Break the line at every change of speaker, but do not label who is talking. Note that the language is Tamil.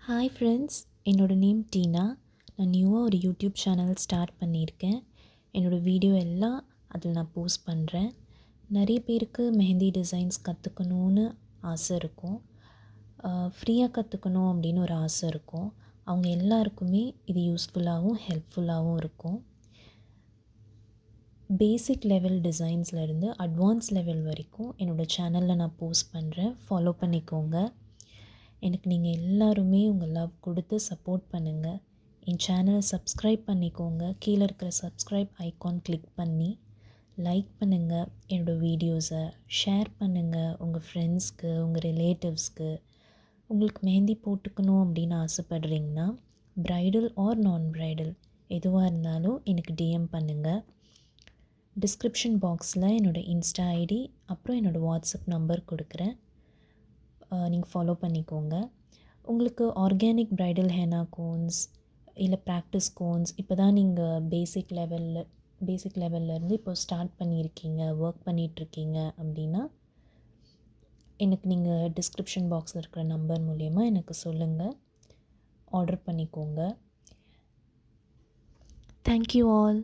ஹாய் ஃப்ரெண்ட்ஸ், என்னோடய நேம் டீனா. நான் நியூவாக ஒரு யூடியூப் சேனல் ஸ்டார்ட் பண்ணியிருக்கேன். என்னோடய வீடியோ எல்லாம் அதில் நான் போஸ்ட் பண்ணுறேன். நிறைய பேருக்கு மெஹந்தி டிசைன்ஸ் கற்றுக்கணுன்னு ஆசை இருக்கும். ஃப்ரீயாக கற்றுக்கணும் அப்படின்னு ஒரு ஆசை இருக்கும். அவங்க எல்லாருக்குமே இது யூஸ்ஃபுல்லாகவும் ஹெல்ப்ஃபுல்லாகவும் இருக்கும். பேசிக் லெவல் டிசைன்ஸ்லேருந்து அட்வான்ஸ் லெவல் வரைக்கும் என்னோடய சேனலில் நான் போஸ்ட் பண்ணுறேன். ஃபாலோ பண்ணிக்கோங்க. எனக்கு நீங்கள் எல்லாருமே உங்கள் லவ் கொடுத்து சப்போர்ட் பண்ணுங்கள். என் சேனலை சப்ஸ்கிரைப் பண்ணிக்கோங்க. கீழே இருக்கிற சப்ஸ்கிரைப் ஐகான் கிளிக் பண்ணி லைக் பண்ணுங்கள். என்னோடய வீடியோஸை ஷேர் பண்ணுங்கள் உங்கள் ஃப்ரெண்ட்ஸ்க்கு, உங்கள் ரிலேட்டிவ்ஸ்க்கு. உங்களுக்கு மெஹந்தி போட்டுக்கணும் அப்படின்னு ஆசைப்படுறீங்கன்னா ப்ரைடல் ஆர் நான் ப்ரைடல் எதுவாக இருந்தாலும் எனக்கு டிஎம் பண்ணுங்கள். டிஸ்கிரிப்ஷன் பாக்ஸில் என்னோடய இன்ஸ்டா ஐடி அப்புறம் என்னோடய வாட்ஸ்அப் நம்பர் கொடுக்குறேன். நீங்கள் ஃபாலோ பண்ணிக்கோங்க. உங்களுக்கு ஆர்கானிக் ப்ரைடல் ஹெனா கோன்ஸ் இல்லை ப்ராக்டிஸ் கோன்ஸ் இப்போ தான் நீங்கள் பேசிக் லெவல்லேருந்து இப்போ ஸ்டார்ட் பண்ணியிருக்கீங்க, ஒர்க் பண்ணிகிட்ருக்கீங்க அப்படின்னா எனக்கு நீங்கள் டிஸ்கிரிப்ஷன் பாக்ஸில் இருக்கிற நம்பர் மூலயமா எனக்கு சொல்லுங்கள். ஆர்டர் பண்ணிக்கோங்க. Thank you all.